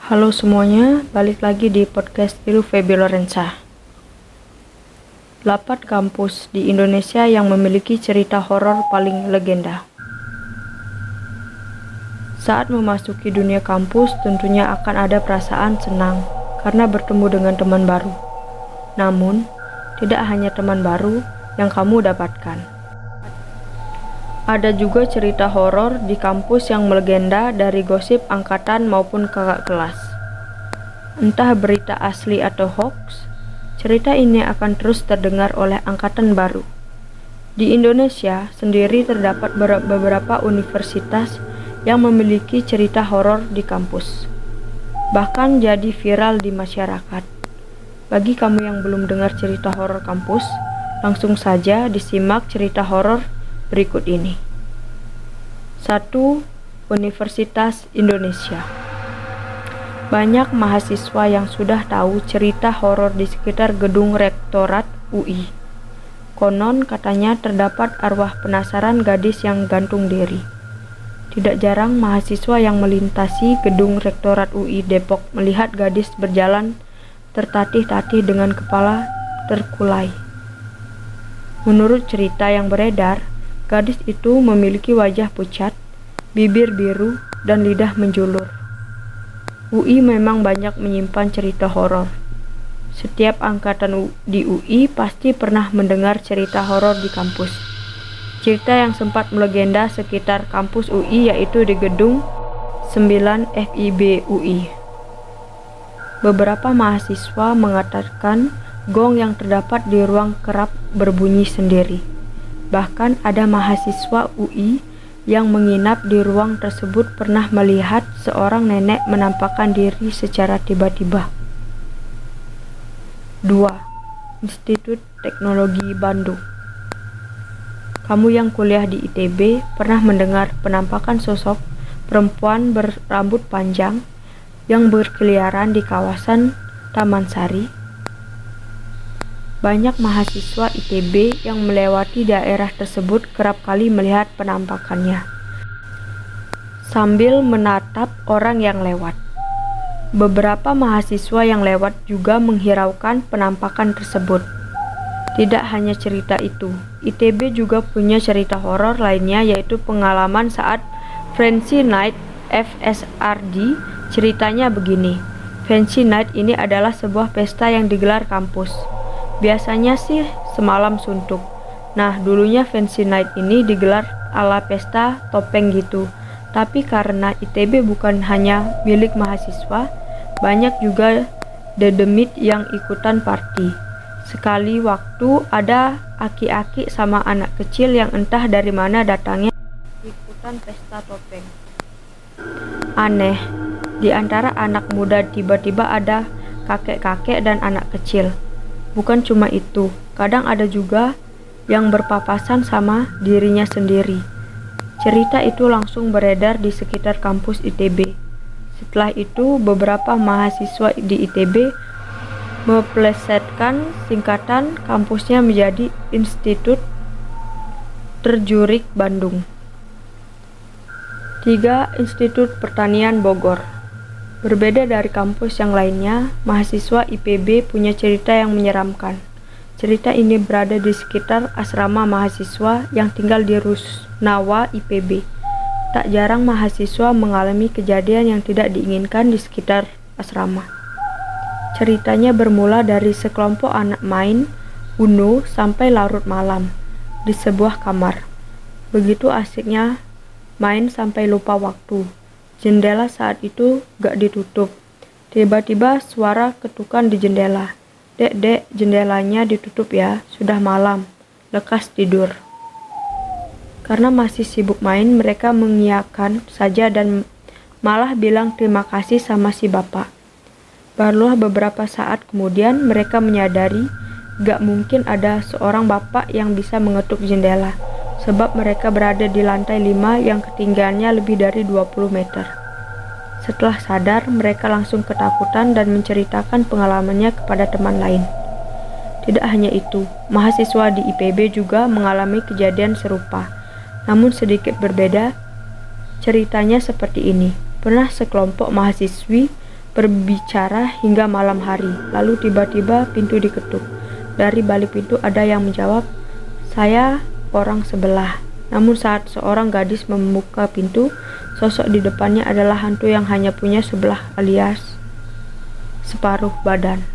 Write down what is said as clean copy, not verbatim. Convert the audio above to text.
Halo semuanya, balik lagi di podcast Ilu Febi Lorenza. 8 kampus di Indonesia yang memiliki cerita horor paling legenda. Saat memasuki dunia kampus, tentunya akan ada perasaan senang karena bertemu dengan teman baru. Namun, tidak hanya teman baru yang kamu dapatkan. Ada juga cerita horor di kampus yang melegenda dari gosip angkatan maupun kakak kelas. Entah berita asli atau hoax, cerita ini akan terus terdengar oleh angkatan baru. Di Indonesia sendiri terdapat beberapa universitas yang memiliki cerita horor di kampus. Bahkan jadi viral di masyarakat. Bagi kamu yang belum dengar cerita horor kampus, langsung saja disimak cerita horor berikut ini. 1. Universitas Indonesia. Banyak mahasiswa yang sudah tahu cerita horor di sekitar gedung Rektorat UI. Konon katanya terdapat arwah penasaran gadis yang gantung diri. Tidak jarang mahasiswa yang melintasi gedung Rektorat UI Depok melihat gadis berjalan tertatih-tatih dengan kepala terkulai. Menurut cerita yang beredar, gadis itu memiliki wajah pucat, bibir biru, dan lidah menjulur. UI memang banyak menyimpan cerita horor. Setiap angkatan di UI pasti pernah mendengar cerita horor di kampus. Cerita yang sempat melegenda sekitar kampus UI yaitu di gedung 9 FIB UI. Beberapa mahasiswa mengatakan gong yang terdapat di ruang kerap berbunyi sendiri. Bahkan ada mahasiswa UI yang menginap di ruang tersebut pernah melihat seorang nenek menampakkan diri secara tiba-tiba. 2. Institut Teknologi Bandung. Kamu yang kuliah di ITB pernah mendengar penampakan sosok perempuan berambut panjang yang berkeliaran di kawasan Taman Sari? Banyak mahasiswa ITB yang melewati daerah tersebut kerap kali melihat penampakannya sambil menatap orang yang lewat. Beberapa mahasiswa yang lewat juga menghiraukan penampakan tersebut. Tidak hanya cerita itu, ITB juga punya cerita horor lainnya yaitu pengalaman saat Fancy Night FSRD. Ceritanya begini, Fancy Night ini adalah sebuah pesta yang digelar kampus. Biasanya sih semalam suntuk. Nah, dulunya Fancy Night ini digelar ala pesta topeng gitu. Tapi karena ITB bukan hanya milik mahasiswa, banyak juga dedemit yang ikutan party. Sekali waktu ada aki-aki sama anak kecil yang entah dari mana datangnya ikutan pesta topeng. Aneh, di antara anak muda tiba-tiba ada kakek-kakek dan anak kecil. Bukan cuma itu, kadang ada juga yang berpapasan sama dirinya sendiri. Cerita itu langsung beredar di sekitar kampus ITB. Setelah itu, beberapa mahasiswa di ITB memplesetkan singkatan kampusnya menjadi Institut Terjurik Bandung. 3. Institut Pertanian Bogor. Berbeda dari kampus yang lainnya, mahasiswa IPB punya cerita yang menyeramkan. Cerita ini berada di sekitar asrama mahasiswa yang tinggal di Rusnawa IPB. Tak jarang mahasiswa mengalami kejadian yang tidak diinginkan di sekitar asrama. Ceritanya bermula dari sekelompok anak main Uno sampai larut malam di sebuah kamar. Begitu asiknya main sampai lupa waktu. Jendela saat itu gak ditutup. Tiba-tiba suara ketukan di jendela. Dek, jendelanya ditutup ya, sudah malam. Lekas tidur. Karena masih sibuk main, mereka mengiyakan saja dan malah bilang terima kasih sama si bapak. Barulah beberapa saat kemudian mereka menyadari gak mungkin ada seorang bapak yang bisa mengetuk jendela. Sebab mereka berada di lantai 5 yang ketinggiannya lebih dari 20 meter. Setelah sadar, mereka langsung ketakutan dan menceritakan pengalamannya kepada teman lain. Tidak hanya itu, mahasiswa di IPB juga mengalami kejadian serupa. Namun sedikit berbeda, ceritanya seperti ini. Pernah sekelompok mahasiswi berbicara hingga malam hari. Lalu tiba-tiba pintu diketuk. Dari balik pintu ada yang menjawab, "Saya orang sebelah." Namun saat seorang gadis membuka pintu, sosok di depannya adalah hantu yang hanya punya sebelah alias separuh badan.